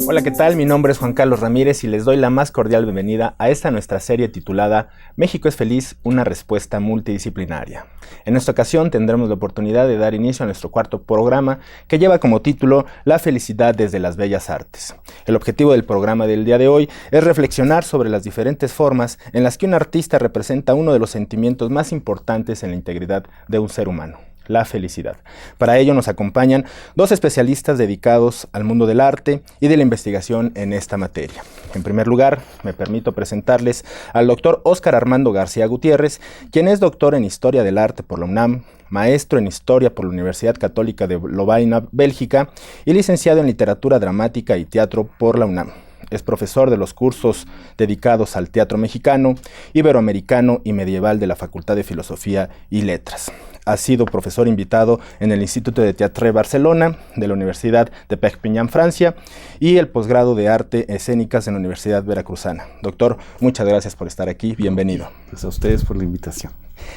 Hola, ¿qué tal? Mi nombre es Juan Carlos Ramírez y les doy la más cordial bienvenida a esta nuestra serie titulada México es feliz, una respuesta multidisciplinaria. En esta ocasión tendremos la oportunidad de dar inicio a nuestro cuarto programa que lleva como título La felicidad desde las bellas artes. El objetivo del programa del día de hoy es reflexionar sobre las diferentes formas en las que un artista representa uno de los sentimientos más importantes en la integridad de un ser humano: la felicidad. Para ello nos acompañan dos especialistas dedicados al mundo del arte y de la investigación en esta materia. En primer lugar, me permito presentarles al doctor Óscar Armando García Gutiérrez, quien es doctor en Historia del Arte por la UNAM, maestro en Historia por la Universidad Católica de Lovaina, Bélgica, y licenciado en Literatura Dramática y Teatro por la UNAM. Es profesor de los cursos dedicados al teatro mexicano, iberoamericano y medieval de la Facultad de Filosofía y Letras. Ha sido profesor invitado en el Instituto de Teatre Barcelona, de la Universidad de Perpiñán, Francia, y el posgrado de Arte Escénicas en la Universidad Veracruzana. Doctor, muchas gracias por estar aquí. Bienvenido. Pues a ustedes por la invitación.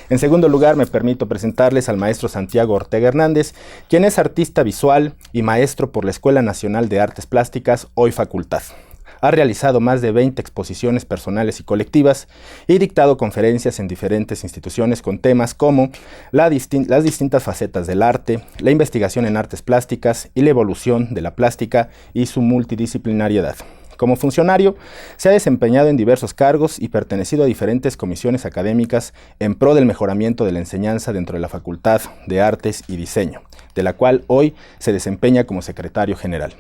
En segundo lugar, me permito presentarles al maestro Santiago Ortega Hernández, quien es artista visual y maestro por la Escuela Nacional de Artes Plásticas, hoy Facultad. Ha realizado más de 20 exposiciones personales y colectivas y dictado conferencias en diferentes instituciones con temas como las distintas facetas del arte, la investigación en artes plásticas y la evolución de la plástica y su multidisciplinariedad. Como funcionario, se ha desempeñado en diversos cargos y pertenecido a diferentes comisiones académicas en pro del mejoramiento de la enseñanza dentro de la Facultad de Artes y Diseño, de la cual hoy se desempeña como secretario general.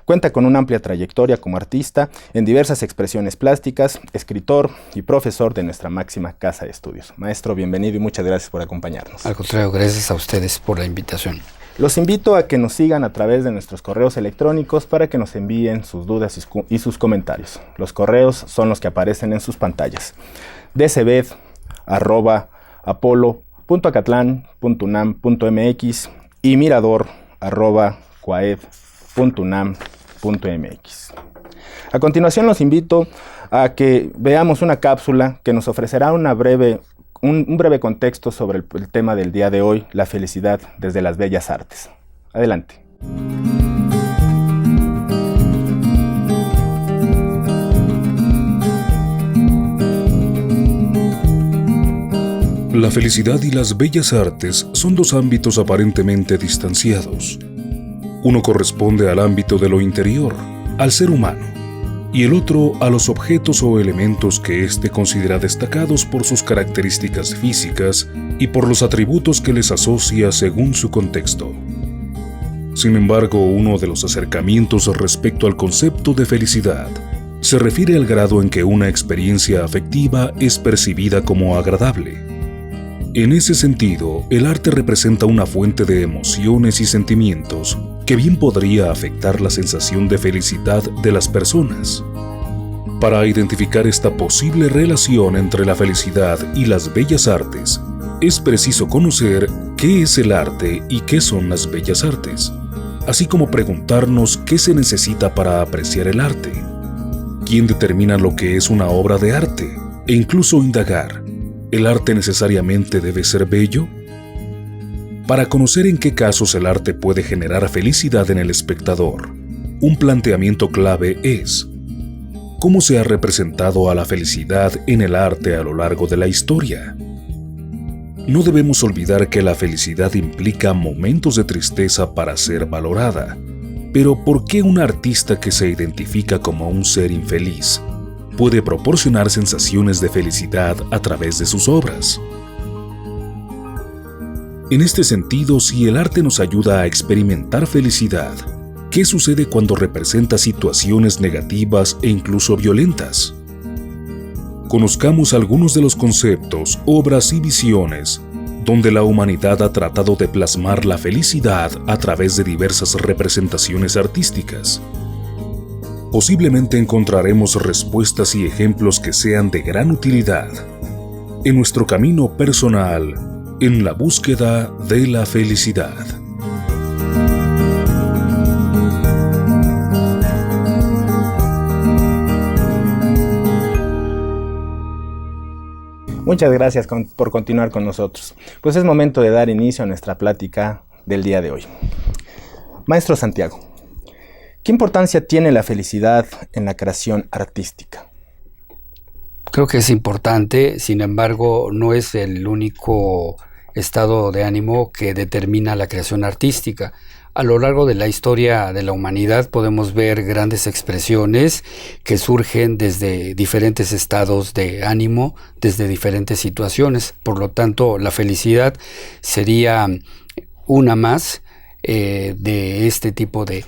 Cuenta con una amplia trayectoria como artista en diversas expresiones plásticas, escritor y profesor de nuestra máxima casa de estudios. Maestro, bienvenido y muchas gracias por acompañarnos. Al contrario, gracias a ustedes por la invitación. Los invito a que nos sigan a través de nuestros correos electrónicos para que nos envíen sus dudas y sus comentarios. Los correos son los que aparecen en sus pantallas: dcbed@apolo.acatlán.unam.mx y mirador@coaed.unam.mx. A continuación los invito a que veamos una cápsula que nos ofrecerá un breve contexto sobre el tema del día de hoy, la felicidad desde las bellas artes. Adelante. La felicidad y las bellas artes son dos ámbitos aparentemente distanciados. Uno corresponde al ámbito de lo interior, al ser humano, y el otro a los objetos o elementos que éste considera destacados por sus características físicas y por los atributos que les asocia según su contexto. Sin embargo, uno de los acercamientos respecto al concepto de felicidad se refiere al grado en que una experiencia afectiva es percibida como agradable. En ese sentido, el arte representa una fuente de emociones y sentimientos que bien podría afectar la sensación de felicidad de las personas. Para identificar esta posible relación entre la felicidad y las bellas artes, es preciso conocer qué es el arte y qué son las bellas artes, así como preguntarnos qué se necesita para apreciar el arte, quién determina lo que es una obra de arte, e incluso indagar: ¿el arte necesariamente debe ser bello? Para conocer en qué casos el arte puede generar felicidad en el espectador, un planteamiento clave es: ¿cómo se ha representado a la felicidad en el arte a lo largo de la historia? No debemos olvidar que la felicidad implica momentos de tristeza para ser valorada. Pero ¿por qué un artista que se identifica como un ser infeliz puede proporcionar sensaciones de felicidad a través de sus obras. En este sentido, si el arte nos ayuda a experimentar felicidad, ¿qué sucede cuando representa situaciones negativas e incluso violentas? Conozcamos algunos de los conceptos, obras y visiones donde la humanidad ha tratado de plasmar la felicidad a través de diversas representaciones artísticas. Posiblemente encontraremos respuestas y ejemplos que sean de gran utilidad en nuestro camino personal en la búsqueda de la felicidad. Muchas gracias por continuar con nosotros. Pues es momento de dar inicio a nuestra plática del día de hoy. Maestro Santiago, ¿qué importancia tiene la felicidad en la creación artística? Creo que es importante, sin embargo, no es el único estado de ánimo que determina la creación artística. A lo largo de la historia de la humanidad podemos ver grandes expresiones que surgen desde diferentes estados de ánimo, desde diferentes situaciones. Por lo tanto, la felicidad sería una más de este tipo de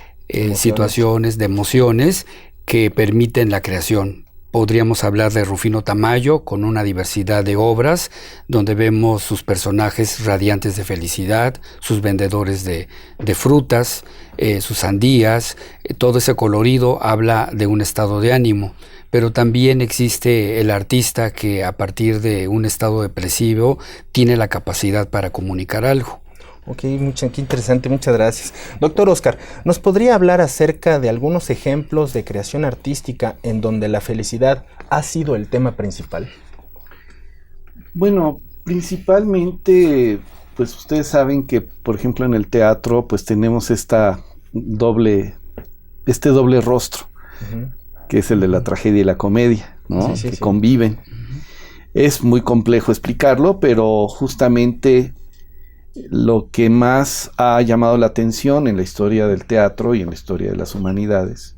situaciones, de emociones que permiten la creación. Podríamos hablar de Rufino Tamayo con una diversidad de obras donde vemos sus personajes radiantes de felicidad, sus vendedores de frutas, sus sandías, todo ese colorido habla de un estado de ánimo. Pero también existe el artista que a partir de un estado depresivo tiene la capacidad para comunicar algo. Ok, qué interesante, muchas gracias. Doctor Oscar, ¿nos podría hablar acerca de algunos ejemplos de creación artística en donde la felicidad ha sido el tema principal? Bueno, principalmente, pues ustedes saben que, por ejemplo, en el teatro, pues tenemos este doble rostro, que es el de la tragedia y la comedia, ¿no? Que conviven. Es muy complejo explicarlo, pero justamente lo que más ha llamado la atención en la historia del teatro y en la historia de las humanidades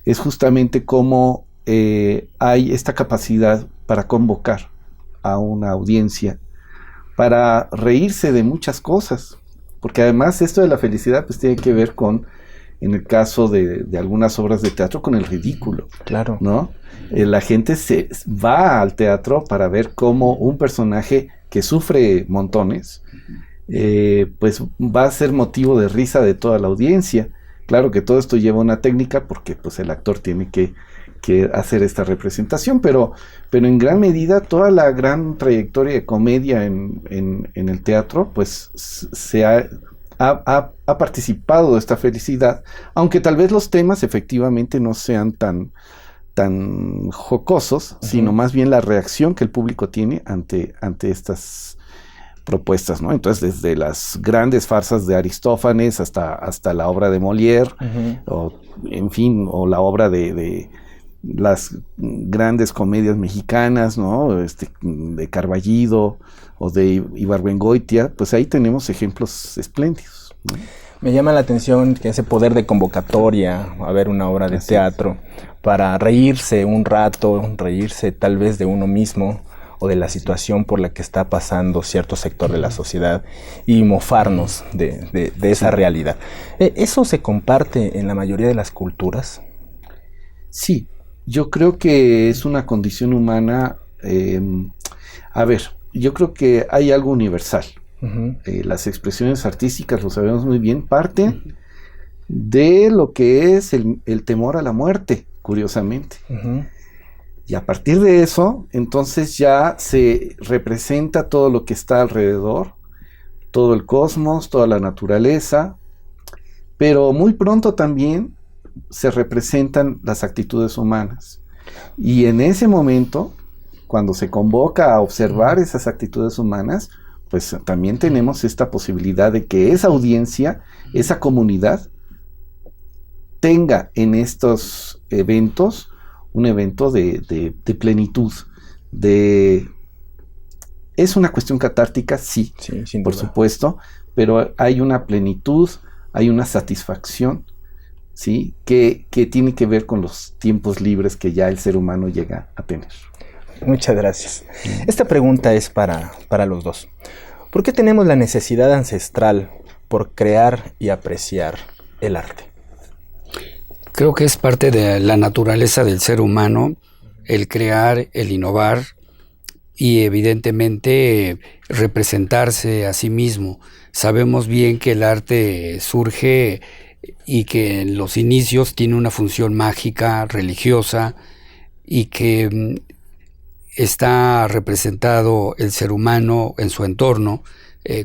es justamente cómo hay esta capacidad para convocar a una audiencia, para reírse de muchas cosas, porque además esto de la felicidad pues tiene que ver con, en el caso de algunas obras de teatro, con el ridículo. Claro. ¿No? La gente se va al teatro para ver cómo un personaje que sufre montones pues va a ser motivo de risa de toda la audiencia. Claro que todo esto lleva una técnica porque pues el actor tiene que hacer esta representación, pero en gran medida toda la gran trayectoria de comedia en el teatro pues se ha participado de esta felicidad, aunque tal vez los temas efectivamente no sean tan jocosos, sino más bien la reacción que el público tiene ante estas propuestas, ¿no? Entonces, desde las grandes farsas de Aristófanes hasta la obra de Molière, o la obra de las grandes comedias mexicanas, ¿no? De Carballido o de Ibargüengoitia, pues ahí tenemos ejemplos espléndidos, ¿no? Me llama la atención que ese poder de convocatoria a ver una obra de teatro para reírse un rato, reírse tal vez de uno mismo o de la situación por la que está pasando cierto sector de la sociedad y mofarnos de esa realidad. ¿Eso se comparte en la mayoría de las culturas? Sí, yo creo que es una condición humana. Yo creo que hay algo universal. Las expresiones artísticas, lo sabemos muy bien, parten de lo que es el temor a la muerte, curiosamente. Y a partir de eso, entonces ya se representa todo lo que está alrededor, todo el cosmos, toda la naturaleza, pero muy pronto también se representan las actitudes humanas. Y en ese momento, cuando se convoca a observar esas actitudes humanas, pues también tenemos esta posibilidad de que esa audiencia, esa comunidad, tenga en estos eventos un evento de plenitud, es una cuestión catártica, sí, sin por supuesto, pero hay una plenitud, hay una satisfacción ¿sí? Que tiene que ver con los tiempos libres que ya el ser humano llega a tener. Muchas gracias. Esta pregunta es para los dos. ¿Por qué tenemos la necesidad ancestral por crear y apreciar el arte? Creo que es parte de la naturaleza del ser humano el crear, el innovar y evidentemente representarse a sí mismo. Sabemos bien que el arte surge y que en los inicios tiene una función mágica, religiosa, y que está representado el ser humano en su entorno,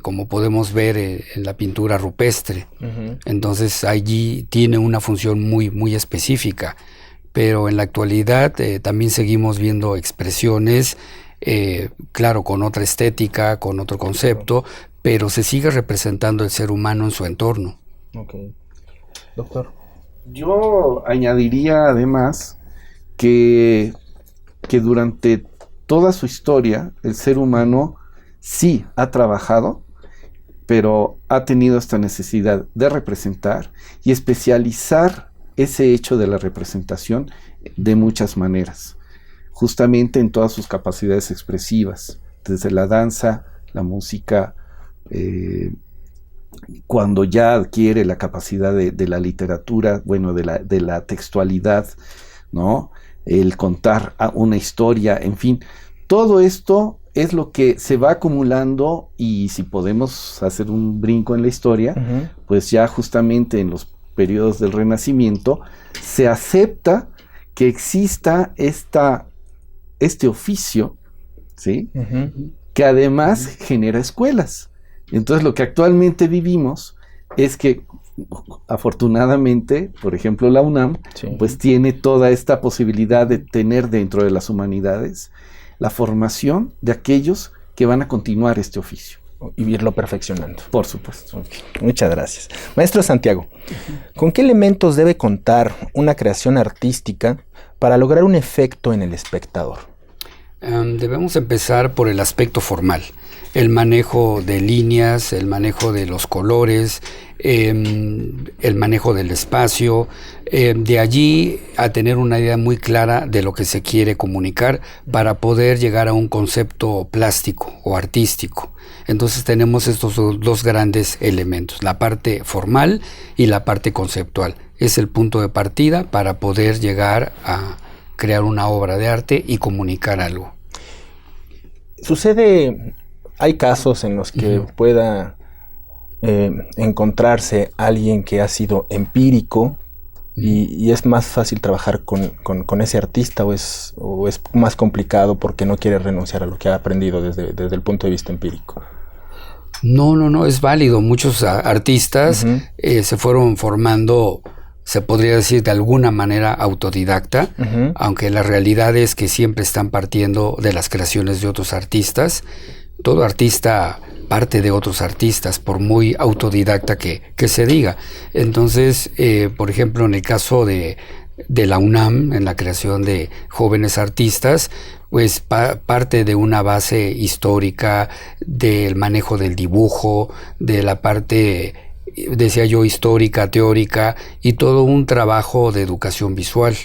como podemos ver en la pintura rupestre. Uh-huh. Entonces allí tiene una función muy, muy específica, pero en la actualidad también seguimos viendo expresiones, claro, con otra estética, con otro concepto, pero se sigue representando el ser humano en su entorno. Okay. Doctor. Yo añadiría además que durante toda su historia el ser humano sí ha trabajado, pero ha tenido esta necesidad de representar y especializar ese hecho de la representación de muchas maneras, justamente en todas sus capacidades expresivas, desde la danza, la música, cuando ya adquiere la capacidad de la literatura, bueno, de la textualidad, ¿no? El contar una historia, en fin, todo esto es lo que se va acumulando, y si podemos hacer un brinco en la historia, uh-huh, pues ya justamente en los periodos del Renacimiento se acepta que exista este oficio, ¿sí? Uh-huh. Que además genera escuelas. Entonces lo que actualmente vivimos es que afortunadamente, por ejemplo, la UNAM, sí, pues tiene toda esta posibilidad de tener dentro de las humanidades la formación de aquellos que van a continuar este oficio. Y irlo perfeccionando. Por supuesto. Okay. Muchas gracias. Maestro Santiago, ¿con qué elementos debe contar una creación artística para lograr un efecto en el espectador? Debemos empezar por el aspecto formal. El manejo de líneas, el manejo de los colores, el manejo del espacio, de allí a tener una idea muy clara de lo que se quiere comunicar para poder llegar a un concepto plástico o artístico. Entonces tenemos estos dos grandes elementos, la parte formal y la parte conceptual. Es el punto de partida para poder llegar a crear una obra de arte y comunicar algo. Hay casos en los que uh-huh, pueda encontrarse alguien que ha sido empírico y es más fácil trabajar con ese artista, o es más complicado porque no quiere renunciar a lo que ha aprendido desde el punto de vista empírico. No, es válido. Muchos artistas uh-huh, se fueron formando, se podría decir de alguna manera autodidacta, uh-huh, aunque la realidad es que siempre están partiendo de las creaciones de otros artistas. Todo artista parte de otros artistas, por muy autodidacta que se diga. Entonces, por ejemplo, en el caso de la UNAM, en la creación de jóvenes artistas, pues parte de una base histórica, del manejo del dibujo, de la parte, decía yo, histórica, teórica, y todo un trabajo de educación visual.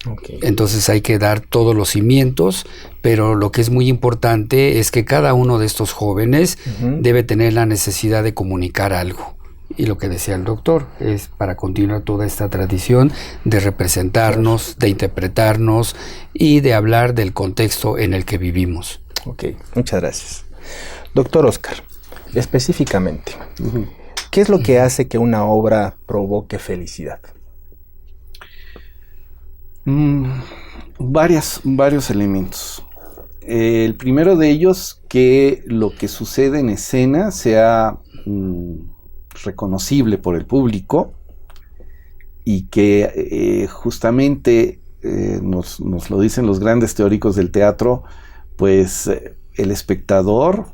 Okay. Entonces hay que dar todos los cimientos, pero lo que es muy importante es que cada uno de estos jóvenes uh-huh, debe tener la necesidad de comunicar algo. Y lo que decía el doctor es para continuar toda esta tradición de representarnos, de interpretarnos y de hablar del contexto en el que vivimos. Ok, muchas gracias. Doctor Oscar, específicamente, uh-huh, ¿qué es lo que hace que una obra provoque felicidad? Varios elementos. El primero de ellos, que lo que sucede en escena sea reconocible por el público y que justamente nos lo dicen los grandes teóricos del teatro, pues el espectador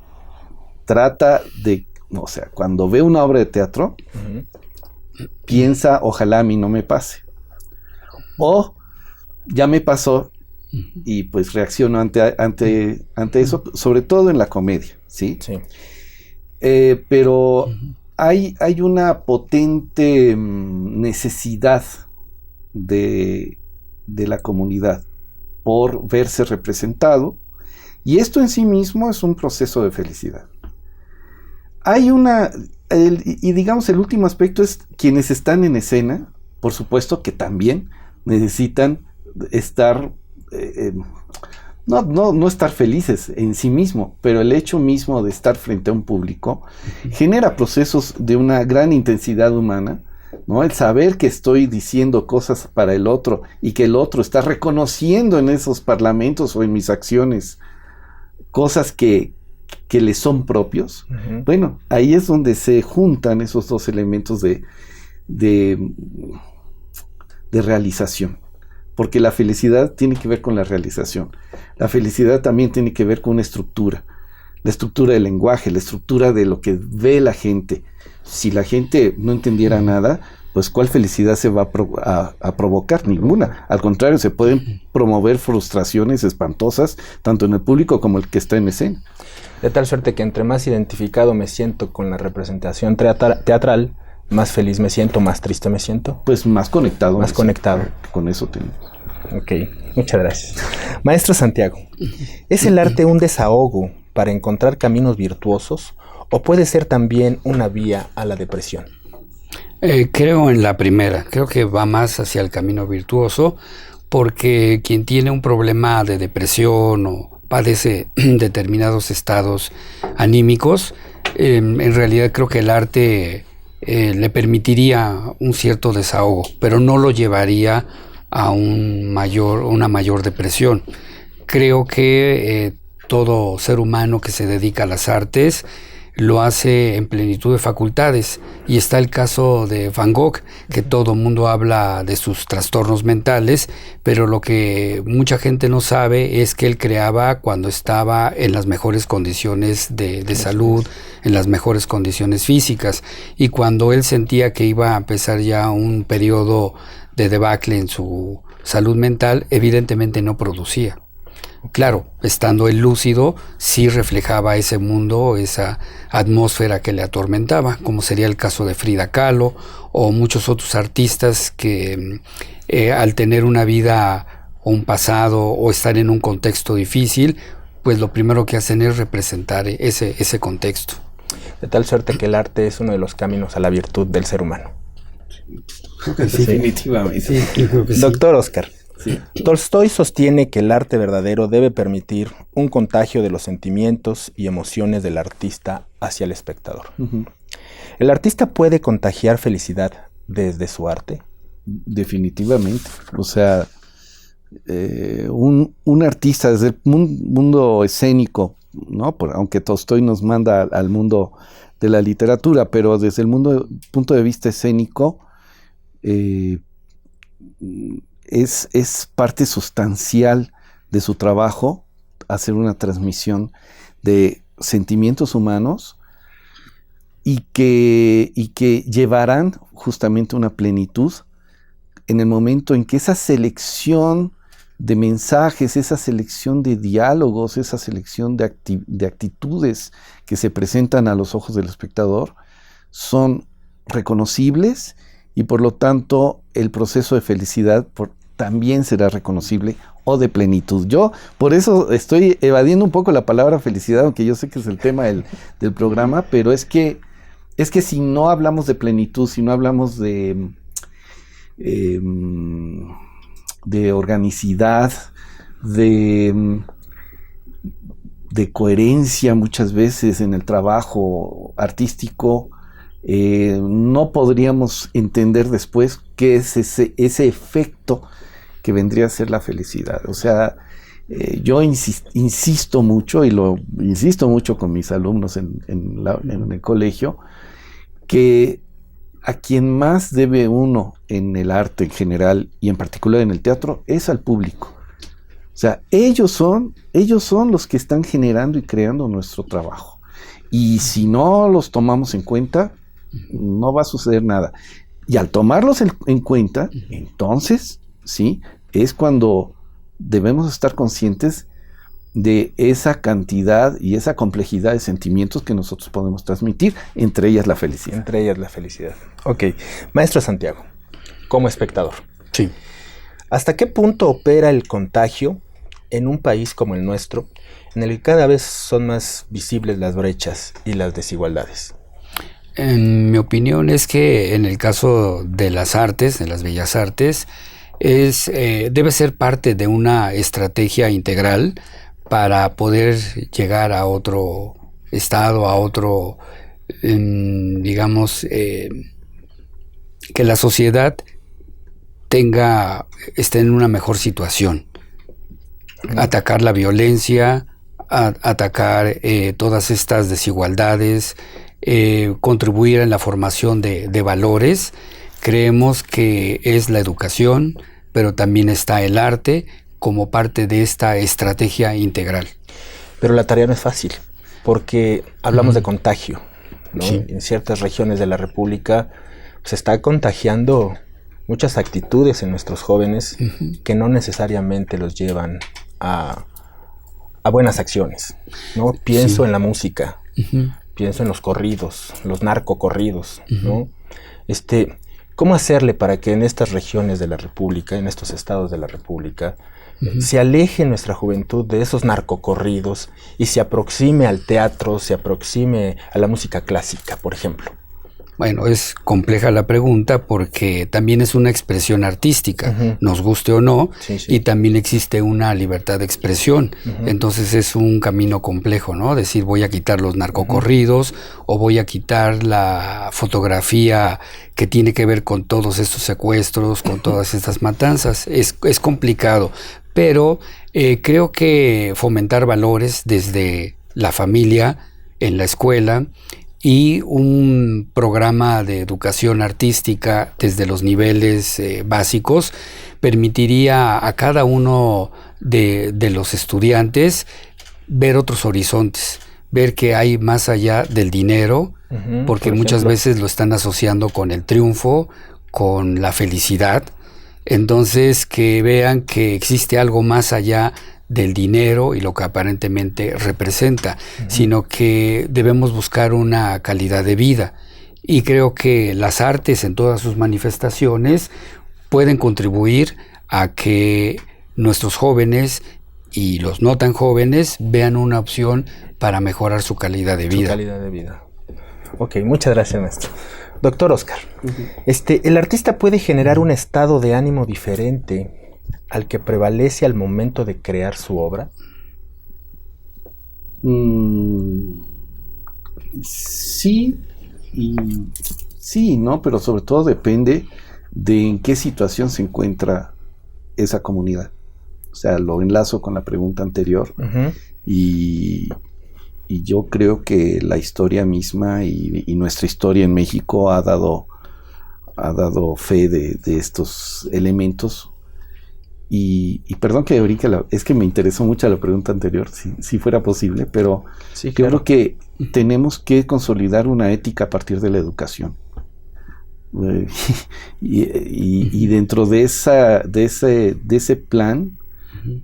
trata de, o sea, cuando ve una obra de teatro, uh-huh, piensa, ojalá a mí no me pase, o ya me pasó, y pues reacciono ante eso, sobre todo en la comedia, ¿sí? Sí. Pero hay una potente necesidad de la comunidad por verse representado, y esto en sí mismo es un proceso de felicidad. Y digamos, el último aspecto es quienes están en escena, por supuesto que también necesitan estar, no estar felices en sí mismo, pero el hecho mismo de estar frente a un público genera procesos de una gran intensidad humana, ¿no? El saber que estoy diciendo cosas para el otro y que el otro está reconociendo en esos parlamentos o en mis acciones cosas que le son propios. Bueno, ahí es donde se juntan esos dos elementos de realización, porque la felicidad tiene que ver con la realización. La felicidad también tiene que ver con una estructura, la estructura del lenguaje, la estructura de lo que ve la gente. Si la gente no entendiera nada, pues ¿cuál felicidad se va a provocar? Ninguna. Al contrario, se pueden promover frustraciones espantosas, tanto en el público como el que está en escena. De tal suerte que entre más identificado me siento con la representación teatral, más feliz me siento, más triste me siento. Pues más conectado. Más conectado. Con eso tenemos. Ok, muchas gracias. Maestro Santiago, ¿es el arte un desahogo para encontrar caminos virtuosos o puede ser también una vía a la depresión? Creo en la primera, creo que va más hacia el camino virtuoso, porque quien tiene un problema de depresión o padece determinados estados anímicos, en realidad creo que el arte le permitiría un cierto desahogo, pero no lo llevaría a una mayor depresión. Creo que todo ser humano que se dedica a las artes lo hace en plenitud de facultades, y está el caso de Van Gogh, que todo mundo habla de sus trastornos mentales, pero lo que mucha gente no sabe es que él creaba cuando estaba en las mejores condiciones de salud, en las mejores condiciones físicas, y cuando él sentía que iba a empezar ya un periodo de debacle en su salud mental, evidentemente no producía. Claro, estando él lúcido, sí reflejaba ese mundo, esa atmósfera que le atormentaba, como sería el caso de Frida Kahlo o muchos otros artistas que al tener una vida o un pasado o estar en un contexto difícil, pues lo primero que hacen es representar ese contexto. De tal suerte que el arte es uno de los caminos a la virtud del ser humano. Sí, definitivamente. Sí, creo que sí. Doctor Oscar. Sí. Tolstói sostiene que el arte verdadero debe permitir un contagio de los sentimientos y emociones del artista hacia el espectador. ¿El artista puede contagiar felicidad desde su arte? Definitivamente. O sea, un artista desde el mundo escénico, ¿no? Aunque Tolstói nos manda al mundo de la literatura, pero desde el punto de vista escénico, es parte sustancial de su trabajo hacer una transmisión de sentimientos humanos y que llevarán justamente una plenitud en el momento en que esa selección de mensajes, esa selección de diálogos, esa selección de actitudes que se presentan a los ojos del espectador son reconocibles, y por lo tanto el proceso de felicidad también será reconocible, o de plenitud. Yo por eso estoy evadiendo un poco la palabra felicidad, aunque yo sé que es el tema del programa, pero es que si no hablamos de plenitud, si no hablamos de organicidad, de coherencia muchas veces en el trabajo artístico, no podríamos entender después qué es ese efecto que vendría a ser la felicidad. O sea, yo insisto mucho, y lo insisto mucho con mis alumnos en el colegio, que a quien más debe uno en el arte en general, y en particular en el teatro, es al público. O sea, ellos son los que están generando y creando nuestro trabajo. Y si no los tomamos en cuenta, no va a suceder nada. Y al tomarlos en cuenta, entonces, sí, es cuando debemos estar conscientes de esa cantidad y esa complejidad de sentimientos que nosotros podemos transmitir, entre ellas la felicidad. Entre ellas la felicidad. Ok. Maestro Santiago, como espectador. Sí. ¿Hasta qué punto opera el contagio en un país como el nuestro, en el que cada vez son más visibles las brechas y las desigualdades? En mi opinión es que en el caso de las artes, de las bellas artes, debe ser parte de una estrategia integral para poder llegar a otro estado, a otro, digamos, que la sociedad esté en una mejor situación. Atacar la violencia, atacar todas estas desigualdades, contribuir en la formación de valores. Creemos que es la educación, pero también está el arte como parte de esta estrategia integral. Pero la tarea no es fácil, porque hablamos de contagio, ¿no? Sí. En ciertas regiones de la República se está contagiando muchas actitudes en nuestros jóvenes que no necesariamente los llevan a buenas acciones, ¿no? Pienso en la música, pienso en los corridos, los narcocorridos, ¿no? ¿Cómo hacerle para que en estas regiones de la República, en estos estados de la República, se aleje nuestra juventud de esos narcocorridos y se aproxime al teatro, se aproxime a la música clásica, por ejemplo? Bueno, es compleja la pregunta porque también es una expresión artística, nos guste o no, Sí, sí. y también existe una libertad de expresión. Entonces es un camino complejo, ¿no? Decir, voy a quitar los narcocorridos o voy a quitar la fotografía que tiene que ver con todos estos secuestros, con todas estas matanzas. Es complicado, pero creo que fomentar valores desde la familia, en la escuela, y un programa de educación artística desde los niveles básicos permitiría a cada uno de los estudiantes ver otros horizontes, ver que hay más allá del dinero, porque muchas veces lo están asociando con el triunfo, con la felicidad. Entonces, que vean que existe algo más allá del dinero y lo que aparentemente representa, sino que debemos buscar una calidad de vida. Y creo que las artes en todas sus manifestaciones pueden contribuir a que nuestros jóvenes y los no tan jóvenes vean una opción para mejorar su calidad de vida. Su calidad de vida. Ok, muchas gracias, maestro. Doctor Oscar, ¿el artista puede generar un estado de ánimo diferente al que prevalece al momento de crear su obra? Sí y sí, ¿no? Pero sobre todo depende de en qué situación se encuentra esa comunidad. O sea, lo enlazo con la pregunta anterior y yo creo que la historia misma y nuestra historia en México ha dado fe de estos elementos. Y perdón que ahorita es que me interesó mucho la pregunta anterior, si fuera posible, pero sí, claro que tenemos que consolidar una ética a partir de la educación. Y dentro de ese plan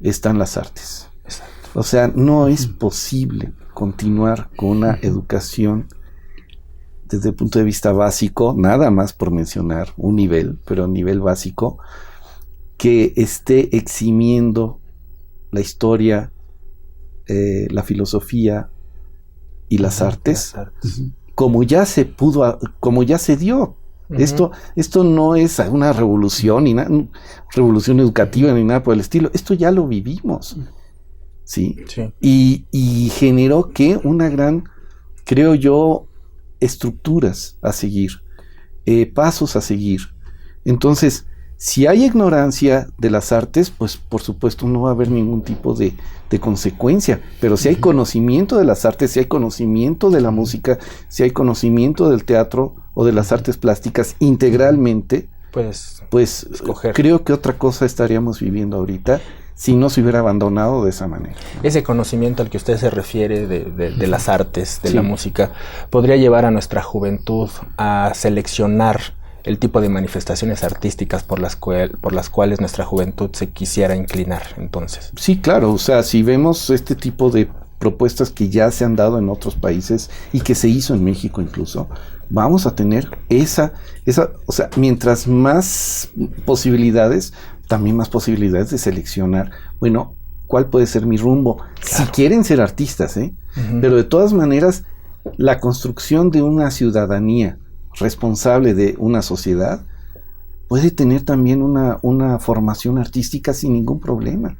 están las artes. Exacto. O sea, no es posible continuar con una educación desde el punto de vista básico, nada más por mencionar un nivel, pero a nivel básico, que esté eximiendo la historia, la filosofía y las artes, como ya se dio. Esto no es una revolución ni revolución educativa ni nada por el estilo. Esto ya lo vivimos, ¿sí? Y generó que una gran, creo yo, estructuras a seguir, pasos a seguir. Entonces, si hay ignorancia de las artes, pues por supuesto no va a haber ningún tipo de consecuencia. Pero si hay conocimiento de las artes, si hay conocimiento de la música, si hay conocimiento del teatro o de las artes plásticas integralmente, pues escoger. Creo que otra cosa estaríamos viviendo ahorita si no se hubiera abandonado de esa manera. Ese conocimiento al que usted se refiere de las artes, de la música, podría llevar a nuestra juventud a seleccionar el tipo de manifestaciones artísticas por las cuales nuestra juventud se quisiera inclinar, entonces. Sí, claro, o sea, si vemos este tipo de propuestas que ya se han dado en otros países y que se hizo en México incluso, vamos a tener esa, o sea, mientras más posibilidades, también más posibilidades de seleccionar, bueno, ¿cuál puede ser mi rumbo? Claro. Si quieren ser artistas, pero de todas maneras, la construcción de una ciudadanía responsable de una sociedad puede tener también una formación artística sin ningún problema,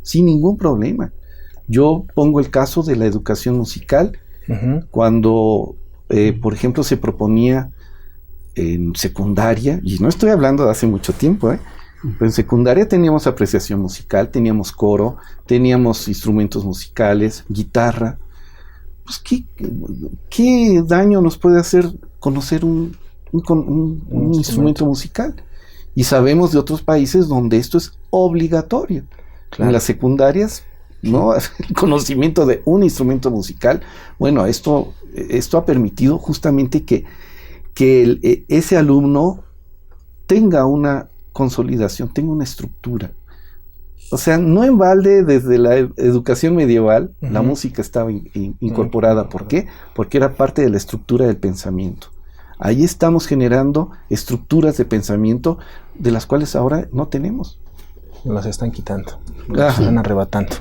sin ningún problema. Yo pongo el caso de la educación musical, cuando, por ejemplo, se proponía en secundaria, y no estoy hablando de hace mucho tiempo, pero en secundaria teníamos apreciación musical, teníamos coro, teníamos instrumentos musicales, guitarra. Pues, ¿qué daño nos puede hacer conocer un instrumento musical? Y sabemos de otros países donde esto es obligatorio. Claro. En las secundarias, ¿no? El conocimiento de un instrumento musical, bueno, esto ha permitido justamente que ese alumno tenga una consolidación, tenga una estructura. O sea, no en balde desde la educación medieval, la música estaba incorporada. ¿Por qué? Porque era parte de la estructura del pensamiento. Ahí estamos generando estructuras de pensamiento de las cuales ahora no tenemos. Nos están quitando, nos están arrebatando.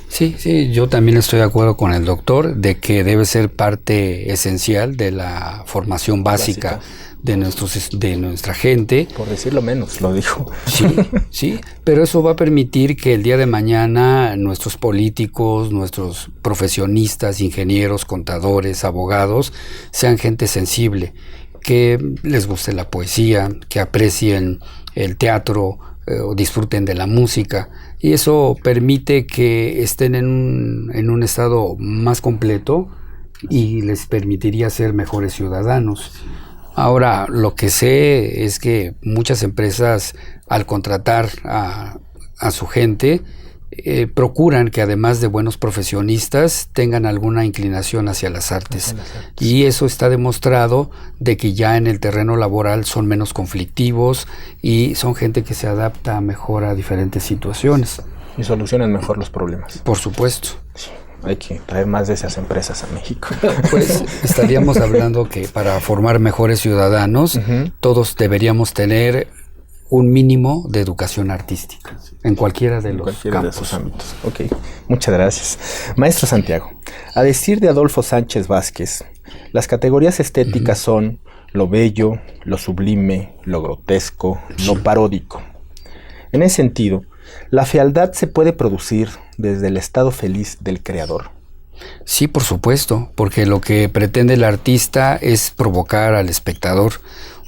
Sí, yo también estoy de acuerdo con el doctor de que debe ser parte esencial de la formación básica. De nuestra gente. Por decirlo menos, lo dijo. Sí, pero eso va a permitir que el día de mañana nuestros políticos, nuestros profesionistas, ingenieros, contadores, abogados, sean gente sensible, que les guste la poesía, que aprecien el teatro o disfruten de la música. Y eso permite que estén en un estado más completo y les permitiría ser mejores ciudadanos. Ahora, lo que sé es que muchas empresas, al contratar a su gente, procuran que además de buenos profesionistas, tengan alguna inclinación hacia las artes. Y eso está demostrado de que ya en el terreno laboral son menos conflictivos y son gente que se adapta mejor a diferentes situaciones. Y solucionan mejor los problemas. Por supuesto. Sí. Hay que traer más de esas empresas a México. Pues estaríamos hablando que para formar mejores ciudadanos, todos deberíamos tener un mínimo de educación artística en cualquiera de los campos. De sus ámbitos. Ok, muchas gracias. Maestro Santiago, a decir de Adolfo Sánchez Vázquez, las categorías estéticas son lo bello, lo sublime, lo grotesco, lo paródico. En ese sentido, ¿la fealdad se puede producir desde el estado feliz del creador? Sí, por supuesto, porque lo que pretende el artista es provocar al espectador.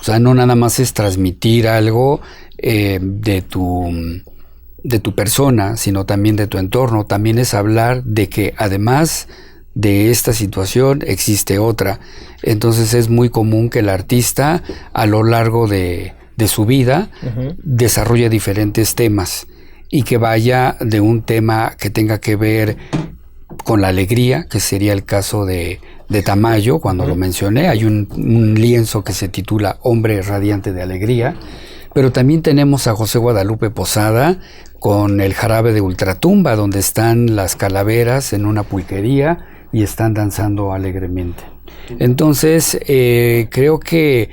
O sea, no nada más es transmitir algo de tu persona, sino también de tu entorno. También es hablar de que además de esta situación existe otra. Entonces es muy común que el artista a lo largo de su vida desarrolle diferentes temas y que vaya de un tema que tenga que ver con la alegría, que sería el caso de Tamayo, cuando lo mencioné. Hay un lienzo que se titula Hombre radiante de alegría, pero también tenemos a José Guadalupe Posada con el jarabe de Ultratumba, donde están las calaveras en una pulquería y están danzando alegremente. Entonces, creo que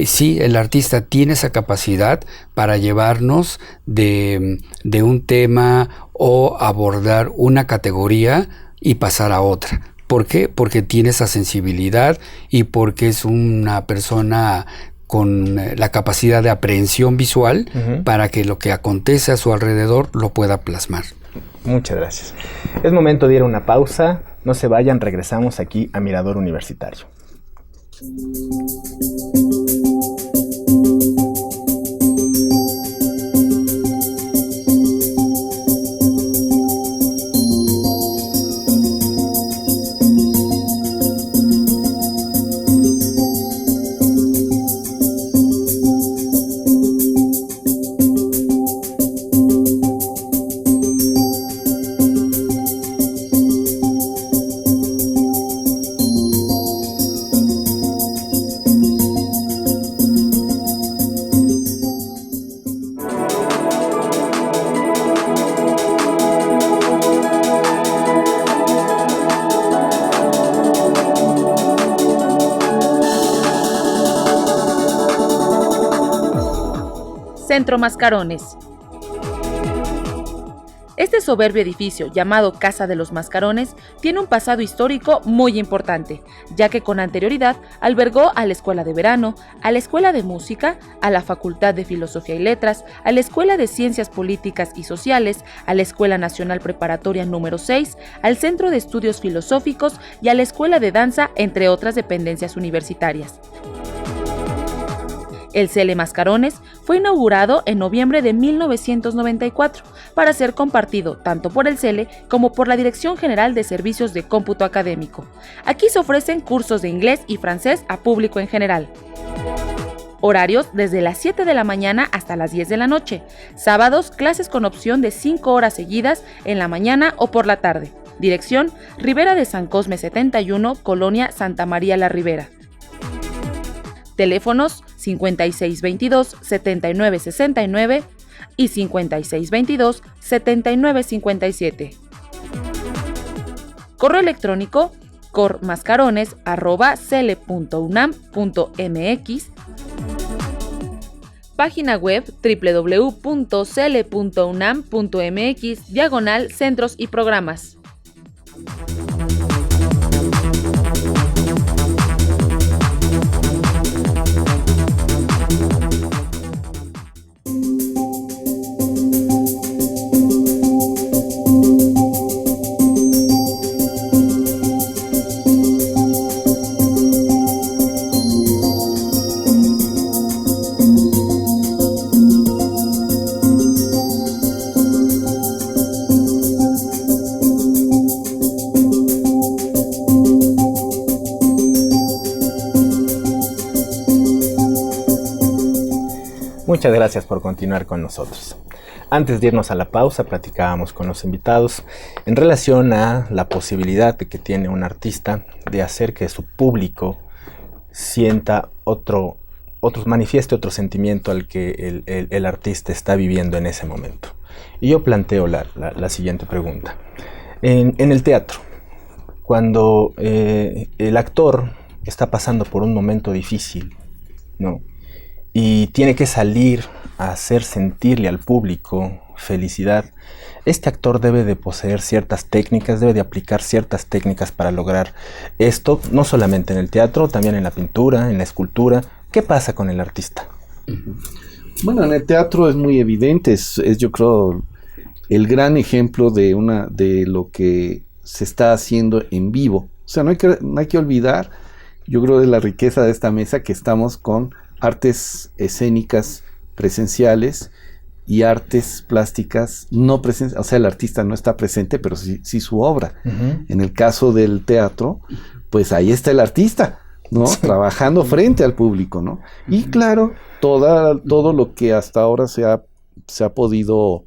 sí, el artista tiene esa capacidad para llevarnos de un tema o abordar una categoría y pasar a otra. ¿Por qué? Porque tiene esa sensibilidad y porque es una persona con la capacidad de aprehensión visual para que lo que acontece a su alrededor lo pueda plasmar. Muchas gracias. Es momento de ir a una pausa. No se vayan, regresamos aquí a Mirador Universitario. Centro Mascarones. Este soberbio edificio, llamado Casa de los Mascarones, tiene un pasado histórico muy importante, ya que con anterioridad albergó a la Escuela de Verano, a la Escuela de Música, a la Facultad de Filosofía y Letras, a la Escuela de Ciencias Políticas y Sociales, a la Escuela Nacional Preparatoria número 6, al Centro de Estudios Filosóficos y a la Escuela de Danza, entre otras dependencias universitarias. El CELE Mascarones fue inaugurado en noviembre de 1994 para ser compartido tanto por el CELE como por la Dirección General de Servicios de Cómputo Académico. Aquí se ofrecen cursos de inglés y francés a público en general. Horarios desde las 7 de la mañana hasta las 10 de la noche. Sábados, clases con opción de 5 horas seguidas en la mañana o por la tarde. Dirección: Ribera de San Cosme 71, Colonia Santa María la Ribera. Teléfonos 5622-7969 y 5622-7957. Correo electrónico cormascarones@cele.unam.mx. Página web www.cele.unam.mx/centros y programas. Muchas gracias por continuar con nosotros. Antes de irnos a la pausa, platicábamos con los invitados en relación a la posibilidad que tiene un artista de hacer que su público sienta manifieste otro sentimiento al que el artista está viviendo en ese momento. Y yo planteo la siguiente pregunta. En el teatro, cuando el actor está pasando por un momento difícil, ¿no?, y tiene que salir a hacer sentirle al público felicidad, este actor debe de poseer ciertas técnicas, debe de aplicar ciertas técnicas para lograr esto, no solamente en el teatro, también en la pintura, en la escultura. ¿Qué pasa con el artista? Bueno, en el teatro es muy evidente, es yo creo el gran ejemplo de lo que se está haciendo en vivo. O sea, no hay que olvidar, yo creo, de la riqueza de esta mesa, que estamos con artes escénicas presenciales y artes plásticas no presenciales. O sea, el artista no está presente, pero sí su obra. Uh-huh. En el caso del teatro, pues ahí está el artista, ¿no? Sí. Trabajando frente al público, ¿no? Uh-huh. Y claro, todo lo que hasta ahora se ha podido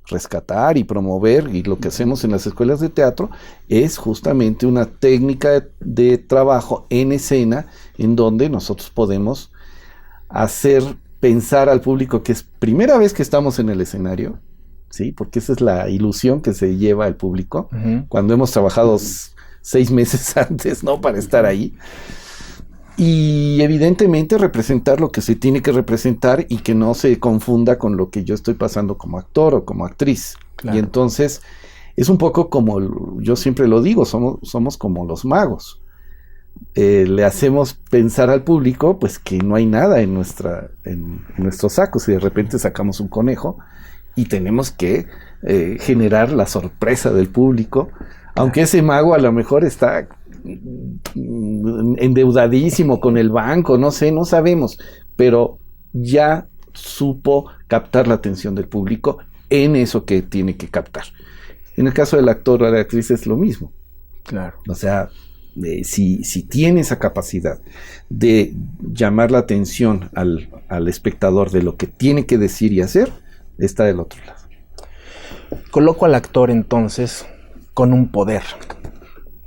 rescatar y promover, y lo que hacemos en las escuelas de teatro, es justamente una técnica de trabajo en escena, en donde nosotros podemos hacer pensar al público que es primera vez que estamos en el escenario, ¿sí? Porque esa es la ilusión que se lleva al público, uh-huh, cuando hemos trabajado 6 meses antes, ¿no?, para estar ahí. Y evidentemente representar lo que se tiene que representar y que no se confunda con lo que yo estoy pasando como actor o como actriz. Claro. Y entonces es un poco como, yo siempre lo digo, somos como los magos. Le hacemos pensar al público pues que no hay nada en nuestros sacos, y de repente sacamos un conejo y tenemos que generar la sorpresa del público, aunque ese mago a lo mejor está endeudadísimo con el banco, no sabemos, pero ya supo captar la atención del público en eso que tiene que captar. En el caso del actor o de la actriz es lo mismo. Claro. O sea, si tiene esa capacidad de llamar la atención al espectador de lo que tiene que decir y hacer, está del otro lado. Coloco al actor entonces con un poder,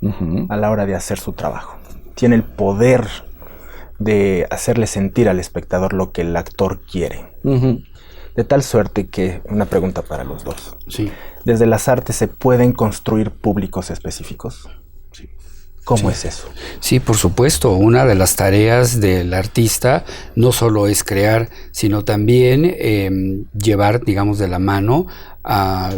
uh-huh, a la hora de hacer su trabajo. Tiene el poder de hacerle sentir al espectador lo que el actor quiere. Uh-huh. De tal suerte que, una pregunta para los dos. Sí. ¿Desde las artes se pueden construir públicos específicos? ¿Cómo es eso? Sí, por supuesto. Una de las tareas del artista no solo es crear, sino también llevar, digamos, de la mano a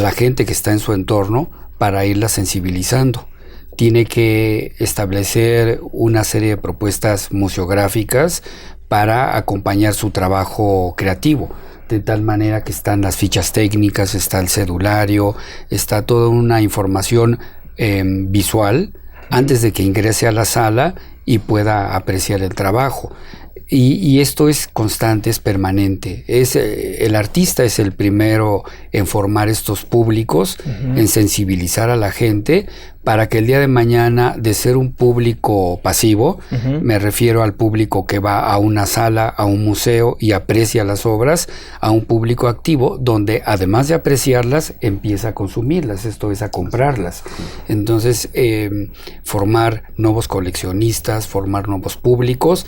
la gente que está en su entorno para irla sensibilizando. Tiene que establecer una serie de propuestas museográficas para acompañar su trabajo creativo, de tal manera que están las fichas técnicas, está el cedulario, está toda una información visual antes de que ingrese a la sala y pueda apreciar el trabajo. Y esto es constante, es permanente. El artista es el primero en formar estos públicos, en sensibilizar a la gente, para que el día de mañana, de ser un público pasivo, me refiero al público que va a una sala, a un museo y aprecia las obras, a un público activo donde además de apreciarlas, empieza a consumirlas, esto es, a comprarlas. Entonces, formar nuevos coleccionistas, formar nuevos públicos,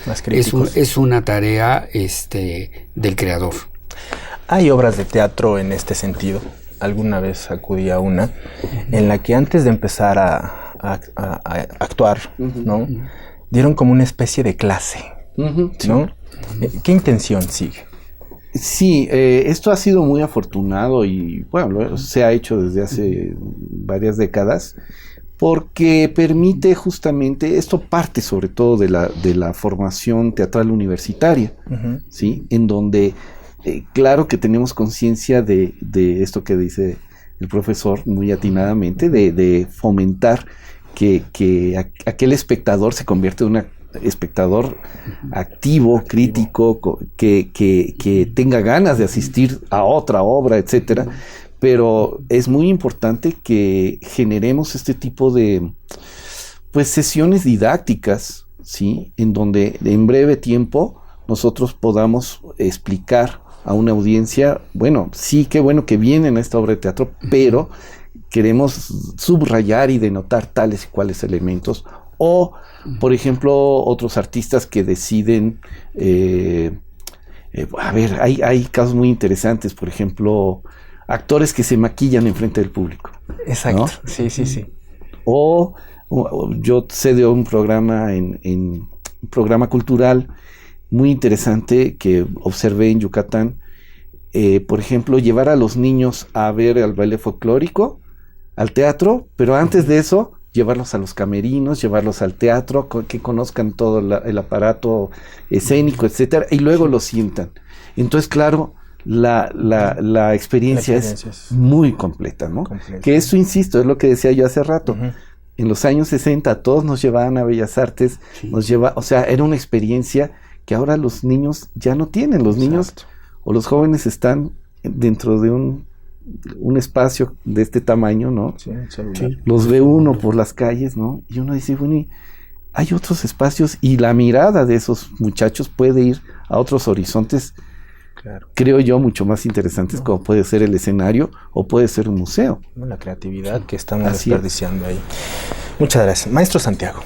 es una tarea del creador. ¿Hay obras de teatro en este sentido? Alguna vez acudí a una en la que antes de empezar a actuar, ¿no? Dieron como una especie de clase, ¿no? ¿Qué intención sigue? Sí, esto ha sido muy afortunado y bueno, se ha hecho desde hace varias décadas, porque permite justamente, esto parte sobre todo de la formación teatral universitaria, ¿sí? En donde claro que tenemos conciencia de esto que dice el profesor muy atinadamente, de fomentar que aquel espectador se convierte en un espectador activo, crítico, que tenga ganas de asistir a otra obra, etcétera. Pero es muy importante que generemos este tipo de sesiones didácticas, ¿sí? En donde en breve tiempo nosotros podamos explicar a una audiencia, bueno, sí, qué bueno que vienen a esta obra de teatro, pero queremos subrayar y denotar tales y cuales elementos. O, por ejemplo, otros artistas que deciden, hay casos muy interesantes, por ejemplo, actores que se maquillan enfrente del público. Exacto, ¿no? Sí. O yo sé de un programa un programa cultural muy interesante que observé en Yucatán, por ejemplo, llevar a los niños a ver el baile folclórico, al teatro, pero antes de eso, llevarlos a los camerinos, llevarlos al teatro, que conozcan todo el aparato escénico, etcétera, y luego los sientan. Entonces, claro, la experiencia es muy completa, ¿no? Que eso, insisto, es lo que decía yo hace rato. En los años 60 todos nos llevaban a Bellas Artes, era una experiencia que ahora los niños ya no tienen. Los niños o los jóvenes están dentro de un espacio de este tamaño, ¿no? Sí. Los ve uno por las calles, ¿no? Y uno dice, bueno, hay otros espacios, y la mirada de esos muchachos puede ir a otros horizontes, creo yo, mucho más interesantes, como puede ser el escenario o puede ser un museo. La creatividad que estamos desperdiciando ahí. Muchas gracias. Maestro Santiago,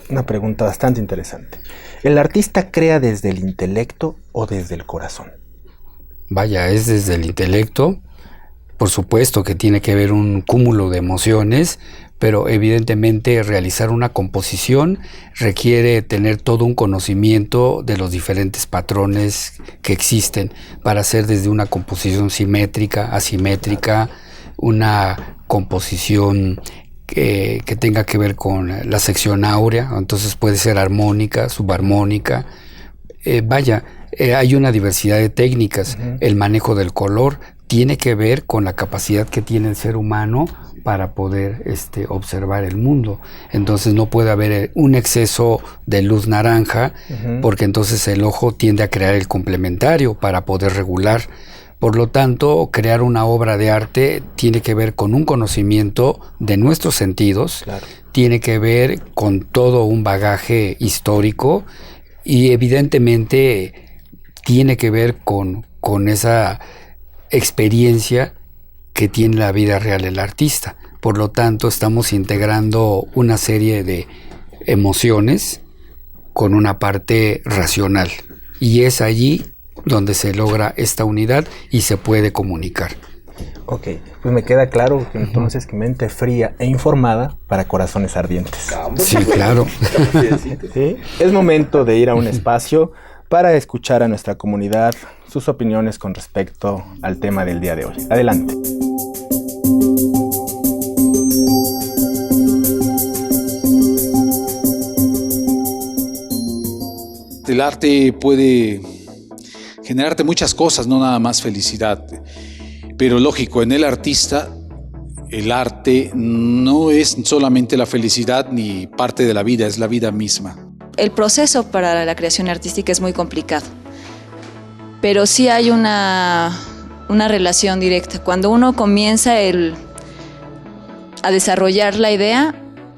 una pregunta bastante interesante. ¿El artista crea desde el intelecto o desde el corazón? Vaya, es desde el intelecto. Por supuesto que tiene que haber un cúmulo de emociones, pero evidentemente realizar una composición requiere tener todo un conocimiento de los diferentes patrones que existen para hacer desde una composición simétrica, asimétrica, una composición que tenga que ver con la sección áurea, entonces puede ser armónica, subarmónica. Hay una diversidad de técnicas. El manejo del color tiene que ver con la capacidad que tiene el ser humano para poder observar el mundo. Entonces no puede haber un exceso de luz naranja, porque entonces el ojo tiende a crear el complementario para poder regular. Por lo tanto, crear una obra de arte tiene que ver con un conocimiento de nuestros sentidos, tiene que ver con todo un bagaje histórico y evidentemente tiene que ver con esa experiencia que tiene la vida real el artista. Por lo tanto, estamos integrando una serie de emociones con una parte racional. Y es allí donde se logra esta unidad y se puede comunicar. Ok, pues me queda claro que entonces que mente fría e informada para corazones ardientes. Sí, claro. ¿Sí? Es momento de ir a un espacio para escuchar a nuestra comunidad sus opiniones con respecto al tema del día de hoy. Adelante. El arte puede generarte muchas cosas, no nada más felicidad. Pero lógico, en el artista, el arte no es solamente la felicidad ni parte de la vida, es la vida misma. El proceso para la creación artística es muy complicado, pero sí hay una relación directa. Cuando uno comienza a desarrollar la idea,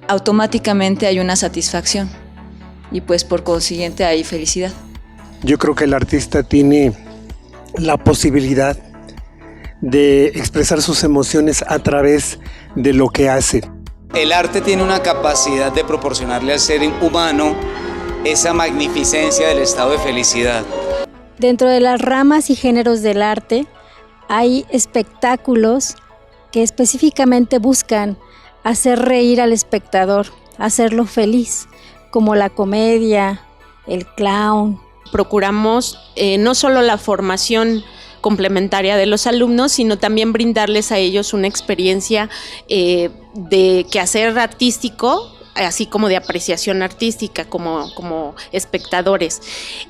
automáticamente hay una satisfacción y pues por consiguiente hay felicidad. Yo creo que el artista tiene la posibilidad de expresar sus emociones a través de lo que hace. El arte tiene una capacidad de proporcionarle al ser humano esa magnificencia del estado de felicidad. Dentro de las ramas y géneros del arte hay espectáculos que específicamente buscan hacer reír al espectador, hacerlo feliz, como la comedia, el clown. Procuramos no solo la formación complementaria de los alumnos, sino también brindarles a ellos una experiencia de quehacer artístico, así como de apreciación artística como espectadores.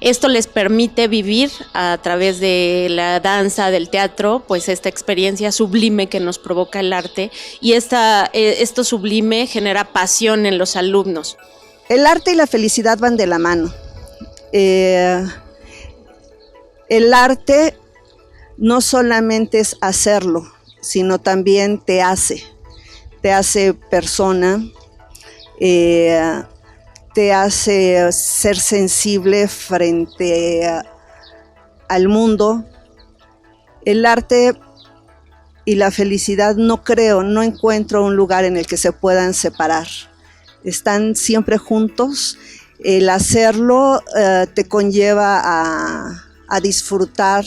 Esto les permite vivir a través de la danza, del teatro, pues esta experiencia sublime que nos provoca el arte, y esto sublime genera pasión en los alumnos. El arte y la felicidad van de la mano. El arte no solamente es hacerlo, sino también te hace persona, te hace ser sensible frente al mundo. El arte y la felicidad no encuentro un lugar en el que se puedan separar. Están siempre juntos. El hacerlo te conlleva a disfrutar.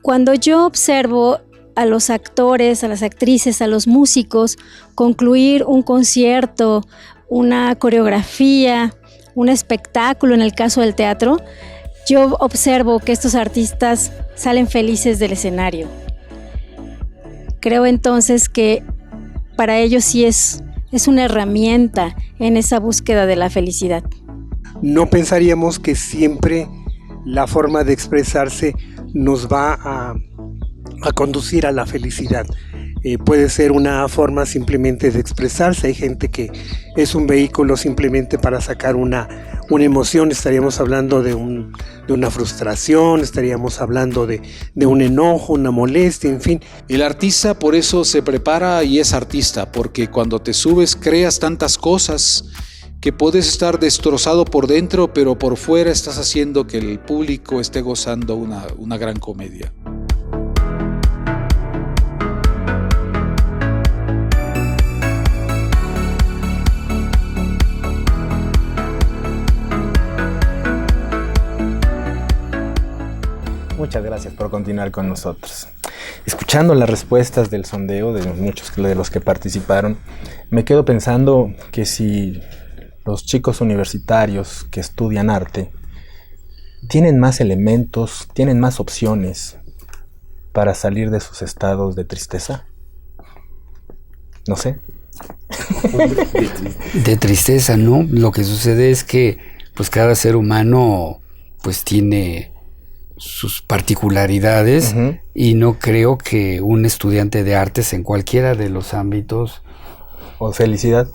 Cuando yo observo a los actores, a las actrices, a los músicos concluir un concierto, una coreografía, un espectáculo en el caso del teatro, yo observo que estos artistas salen felices del escenario. Creo entonces que para ellos sí es una herramienta en esa búsqueda de la felicidad. No pensaríamos que siempre la forma de expresarse nos va a conducir a la felicidad. Puede ser una forma simplemente de expresarse. Hay gente que es un vehículo simplemente para sacar una emoción. Estaríamos hablando de una frustración, estaríamos hablando de un enojo, una molestia, en fin. El artista por eso se prepara y es artista, porque cuando te subes creas tantas cosas que puedes estar destrozado por dentro, pero por fuera estás haciendo que el público esté gozando una gran comedia. Muchas gracias por continuar con nosotros. Escuchando las respuestas del sondeo de muchos de los que participaron, me quedo pensando que si los chicos universitarios que estudian arte tienen más elementos, tienen más opciones para salir de sus estados de tristeza. No sé. De tristeza, ¿no? Lo que sucede es que pues cada ser humano pues tiene sus particularidades, uh-huh. Y no creo que un estudiante de artes en cualquiera de los ámbitos o felicidad,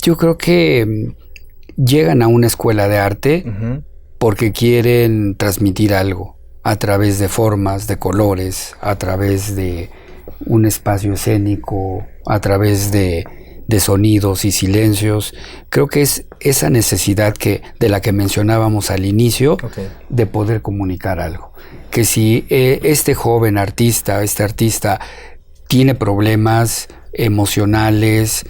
yo creo que llegan a una escuela de arte, uh-huh. Porque quieren transmitir algo a través de formas, de colores, a través de un espacio escénico, a través de sonidos y silencios. Creo que es esa necesidad de la que mencionábamos al inicio, okay. De poder comunicar algo. Que si este joven artista, tiene problemas emocionales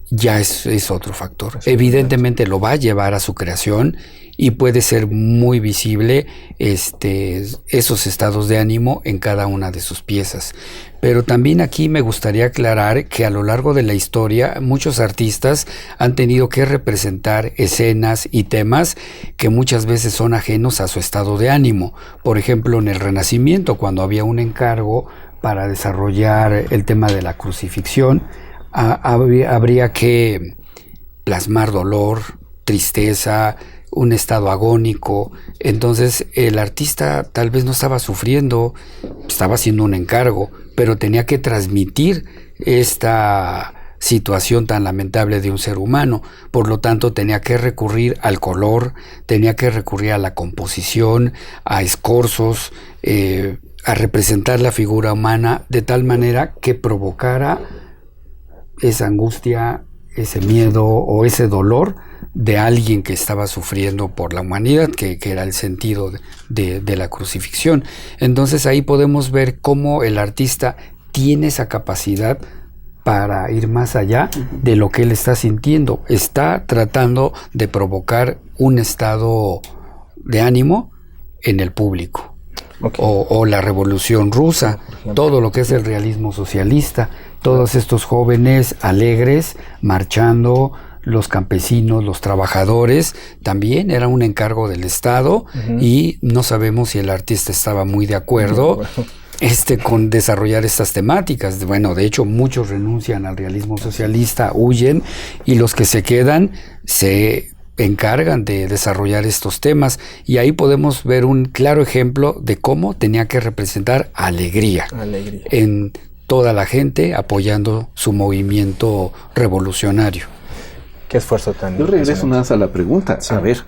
ya es otro factor. Evidentemente lo va a llevar a su creación y puede ser muy visible esos estados de ánimo en cada una de sus piezas. Pero también aquí me gustaría aclarar que a lo largo de la historia muchos artistas han tenido que representar escenas y temas que muchas veces son ajenos a su estado de ánimo. Por ejemplo, en el Renacimiento, cuando había un encargo para desarrollar el tema de la crucifixión, habría que plasmar dolor, tristeza, un estado agónico. Entonces el artista tal vez no estaba sufriendo, estaba haciendo un encargo, pero tenía que transmitir esta situación tan lamentable de un ser humano. Por lo tanto, tenía que recurrir al color, tenía que recurrir a la composición, a escorzos, a representar la figura humana de tal manera que provocara esa angustia, ese miedo o ese dolor de alguien que estaba sufriendo por la humanidad, que era el sentido de la crucifixión. Entonces ahí podemos ver cómo el artista tiene esa capacidad para ir más allá de lo que él está sintiendo. Está tratando de provocar un estado de ánimo en el público. Okay. O la Revolución Rusa, todo lo que es el realismo socialista, todos estos jóvenes alegres marchando, los campesinos, los trabajadores, también era un encargo del Estado, y no sabemos si el artista estaba muy de acuerdo con desarrollar estas temáticas. Bueno, de hecho muchos renuncian al realismo socialista, huyen, y los que se quedan se encargan de desarrollar estos temas, y ahí podemos ver un claro ejemplo de cómo tenía que representar alegría. En toda la gente apoyando su movimiento revolucionario. Qué esfuerzo tan... Yo regreso nada más a la pregunta. Sí. A ver,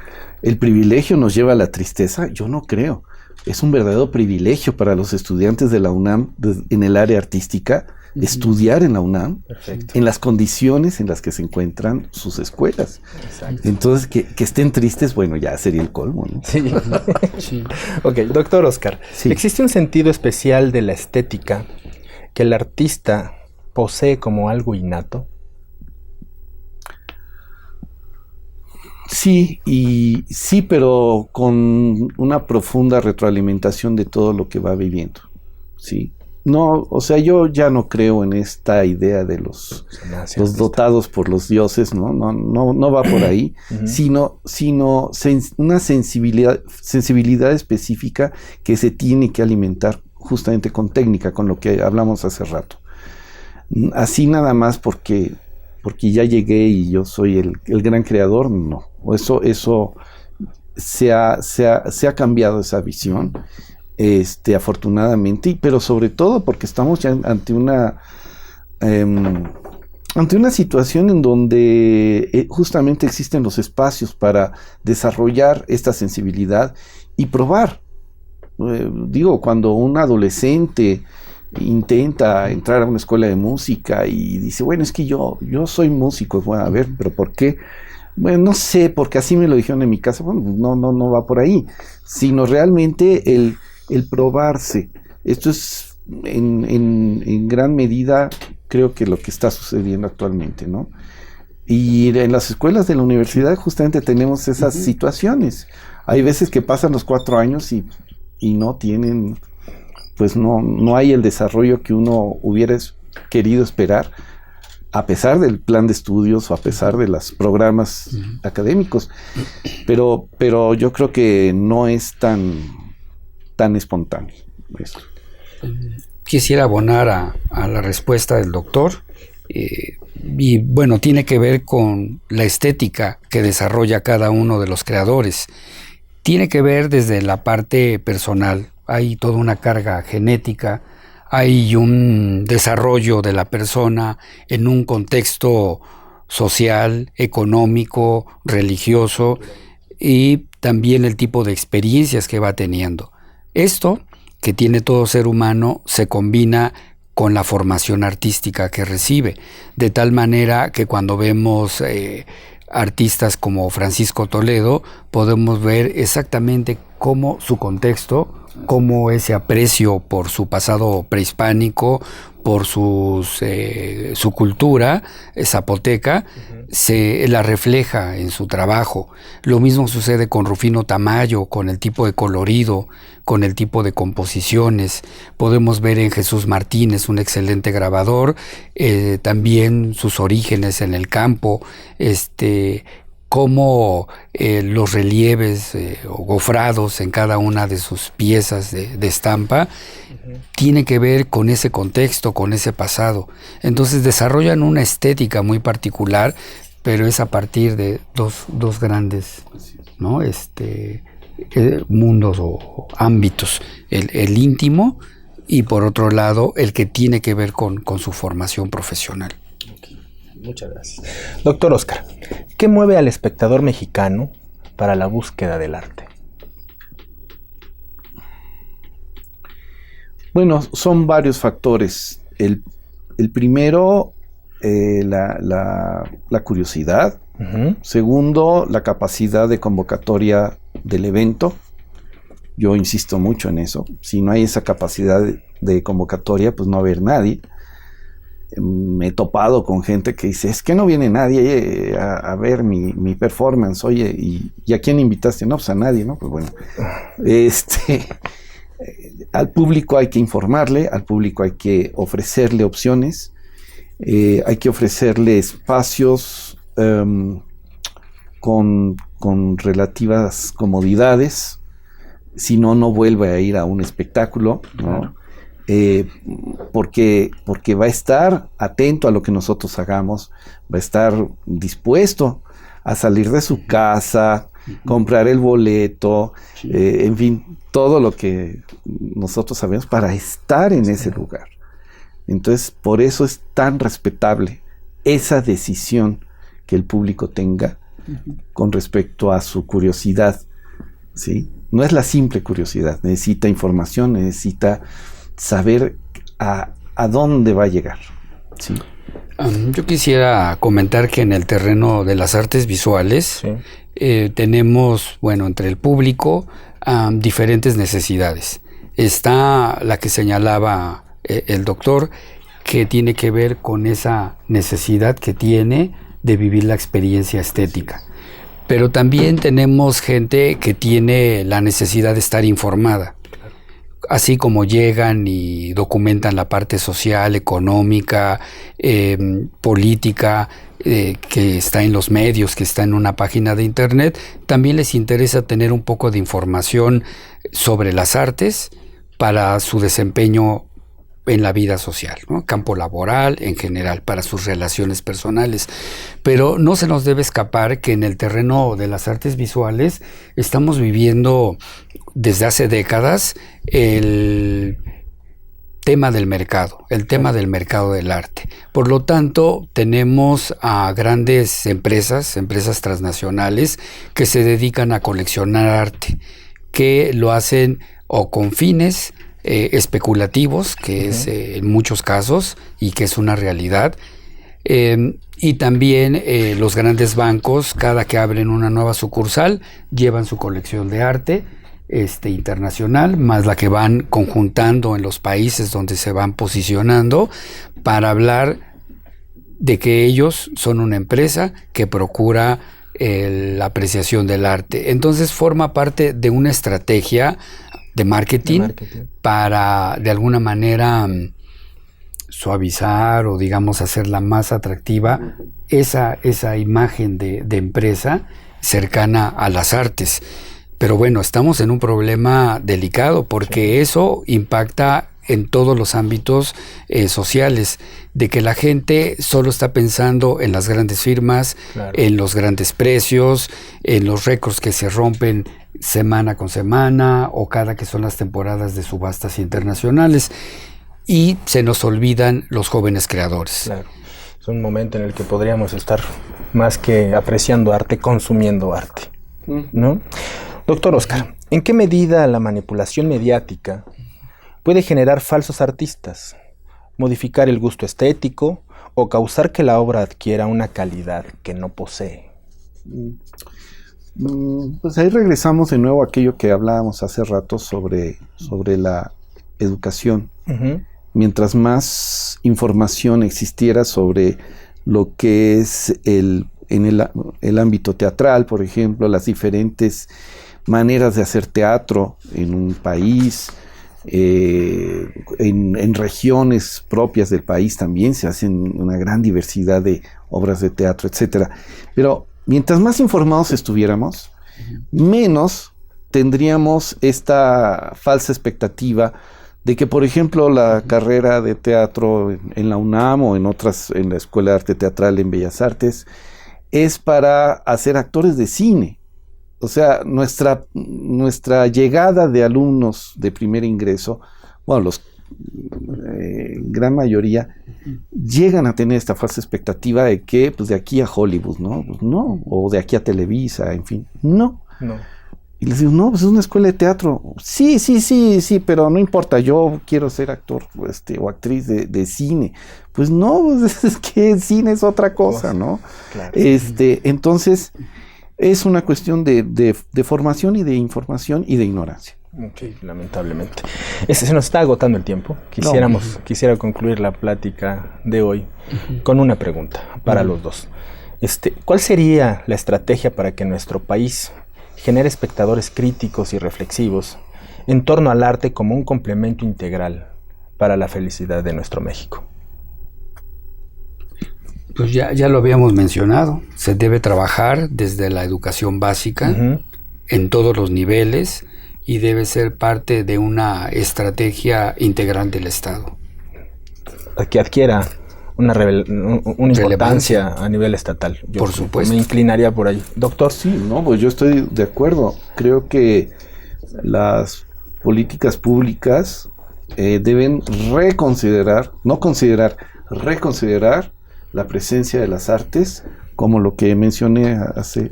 ¿el privilegio nos lleva a la tristeza? Yo no creo. Es un verdadero privilegio para los estudiantes de la UNAM en el área artística estudiar en la UNAM. Perfecto. En las condiciones en las que se encuentran sus escuelas. Exacto. Entonces, que estén tristes, bueno, ya sería el colmo, ¿no? Sí. Sí. Ok, doctor Oscar, sí. ¿Existe un sentido especial de la estética que el artista posee como algo innato? Sí, pero con una profunda retroalimentación de todo lo que va viviendo. Sí. No, o sea, yo ya no creo en esta idea de los dotados por los dioses, ¿no? No va por ahí, sino una sensibilidad específica que se tiene que alimentar justamente con técnica, con lo que hablamos hace rato. Así nada más porque ya llegué y yo soy el gran creador, no. Eso se ha cambiado esa visión, afortunadamente, pero sobre todo porque estamos ya ante una situación en donde justamente existen los espacios para desarrollar esta sensibilidad y probar. Cuando un adolescente intenta entrar a una escuela de música y dice, bueno, es que yo soy músico, bueno, a ver, pero ¿por qué? Bueno, no sé, porque así me lo dijeron en mi casa. Bueno, no va por ahí, sino realmente el probarse. Esto es en gran medida, creo que lo que está sucediendo actualmente, ¿no? Y en las escuelas de la universidad justamente tenemos esas situaciones. Hay veces que pasan los 4 años y no tienen, pues no hay el desarrollo que uno hubiera querido esperar, a pesar del plan de estudios o a pesar de los programas académicos. Pero yo creo que no es tan espontáneo eso. Quisiera abonar a la respuesta del doctor, y bueno, tiene que ver con la estética que desarrolla cada uno de los creadores. Tiene que ver desde la parte personal. Hay toda una carga genética, hay un desarrollo de la persona en un contexto social, económico, religioso, y también el tipo de experiencias que va teniendo. Esto que tiene todo ser humano se combina con la formación artística que recibe, de tal manera que cuando vemos artistas como Francisco Toledo, podemos ver exactamente cómo su contexto cómo ese aprecio por su pasado prehispánico, por su cultura zapoteca, se la refleja en su trabajo. Lo mismo sucede con Rufino Tamayo, con el tipo de colorido, con el tipo de composiciones. Podemos ver en Jesús Martínez, un excelente grabador, también sus orígenes en el campo, cómo los relieves o gofrados en cada una de sus piezas de estampa tiene que ver con ese contexto, con ese pasado. Entonces desarrollan una estética muy particular, pero es a partir de dos grandes, ¿no? Mundos o ámbitos, el íntimo y por otro lado el que tiene que ver con su formación profesional. Muchas gracias. Doctor Oscar, ¿qué mueve al espectador mexicano para la búsqueda del arte? Bueno, son varios factores. El primero, la curiosidad. Segundo, la capacidad de convocatoria del evento. Yo insisto mucho en eso. Si no hay esa capacidad de convocatoria, pues no va a haber nadie. Me he topado con gente que dice, es que no viene nadie a ver mi performance. Oye, ¿y a quién invitaste? No, pues a nadie, ¿no? Pues bueno, al público hay que informarle, al público hay que ofrecerle opciones, hay que ofrecerle espacios con relativas comodidades, si no, no vuelve a ir a un espectáculo, ¿no? Claro. Porque va a estar atento a lo que nosotros hagamos, va a estar dispuesto a salir de su casa, comprar el boleto, en fin, todo lo que nosotros sabemos para estar en ese lugar. Entonces, por eso es tan respetable esa decisión que el público tenga con respecto a su curiosidad, ¿sí? No es la simple curiosidad, necesita información, necesita saber a dónde va a llegar, ¿sí? Yo quisiera comentar que en el terreno de las artes visuales tenemos, bueno, entre el público diferentes necesidades. Está la que señalaba el doctor, que tiene que ver con esa necesidad que tiene de vivir la experiencia estética. Pero también tenemos gente que tiene la necesidad de estar informada. Así como llegan y documentan la parte social, económica, política, que está en los medios, que está en una página de internet, también les interesa tener un poco de información sobre las artes para su desempeño en la vida social, ¿no? Campo laboral en general, para sus relaciones personales. Pero no se nos debe escapar que en el terreno de las artes visuales estamos viviendo desde hace décadas el tema del mercado, el tema del mercado del arte. Por lo tanto, tenemos a grandes empresas transnacionales que se dedican a coleccionar arte, que lo hacen o con fines especulativos, que es en muchos casos, y que es una realidad, y también los grandes bancos, cada que abren una nueva sucursal, llevan su colección de arte internacional, más la que van conjuntando en los países donde se van posicionando, para hablar de que ellos son una empresa que procura la apreciación del arte. Entonces forma parte de una estrategia de marketing para de alguna manera suavizar o digamos hacerla más atractiva esa imagen de empresa cercana a las artes. Pero bueno, estamos en un problema delicado porque eso impacta en todos los ámbitos sociales, de que la gente solo está pensando en las grandes firmas, en los grandes precios, en los récords que se rompen semana con semana o cada que son las temporadas de subastas internacionales, y se nos olvidan los jóvenes creadores. Claro. Es un momento en el que podríamos estar más que apreciando arte, consumiendo arte, ¿no? Doctor Oscar, ¿en qué medida la manipulación mediática puede generar falsos artistas, modificar el gusto estético o causar que la obra adquiera una calidad que no posee? Pues ahí regresamos de nuevo a aquello que hablábamos hace rato sobre la educación. Mientras más información existiera sobre lo que es el ámbito teatral, por ejemplo, las diferentes maneras de hacer teatro en un país, en regiones propias del país también se hacen una gran diversidad de obras de teatro, etcétera. Pero mientras más informados estuviéramos, menos tendríamos esta falsa expectativa de que, por ejemplo, la carrera de teatro en la UNAM o en la Escuela de Arte Teatral en Bellas Artes es para hacer actores de cine. O sea, nuestra llegada de alumnos de primer ingreso, bueno, gran mayoría llegan a tener esta falsa expectativa de que pues de aquí a Hollywood, ¿no? Pues no, o de aquí a Televisa, en fin, no. Y les digo, no, pues es una escuela de teatro. Sí, pero no importa, yo quiero ser actor o actriz de cine. Pues no, pues es que el cine es otra cosa, ¿no? Claro. Entonces, es una cuestión de formación y de información y de ignorancia. Sí, lamentablemente. Se nos está agotando el tiempo. Quisiera concluir la plática de hoy con una pregunta para los dos. ¿Cuál sería la estrategia para que nuestro país genere espectadores críticos y reflexivos en torno al arte como un complemento integral para la felicidad de nuestro México? Pues ya lo habíamos mencionado, se debe trabajar desde la educación básica en todos los niveles y debe ser parte de una estrategia integral del Estado. Que adquiera una importancia a nivel estatal. Yo por supuesto. Me inclinaría por ahí. Doctor. Sí, no, pues yo estoy de acuerdo. Creo que las políticas públicas deben reconsiderar la presencia de las artes, como lo que mencioné hace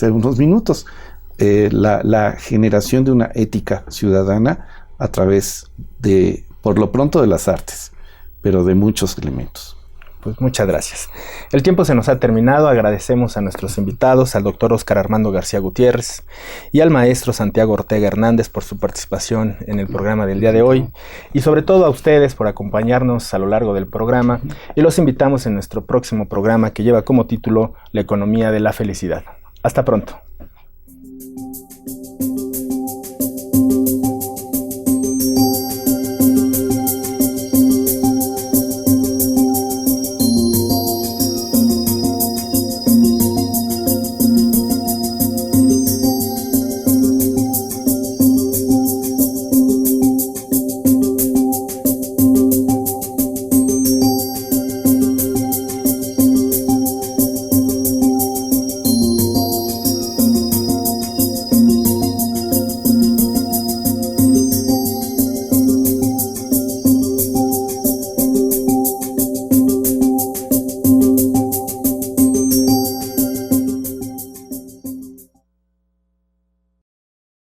unos minutos, la generación de una ética ciudadana a través por lo pronto, de las artes, pero de muchos elementos. Pues muchas gracias. El tiempo se nos ha terminado. Agradecemos a nuestros invitados, al doctor Óscar Armando García Gutiérrez y al maestro Santiago Ortega Hernández por su participación en el programa del día de hoy, y sobre todo a ustedes por acompañarnos a lo largo del programa, y los invitamos en nuestro próximo programa que lleva como título La economía de la felicidad. Hasta pronto.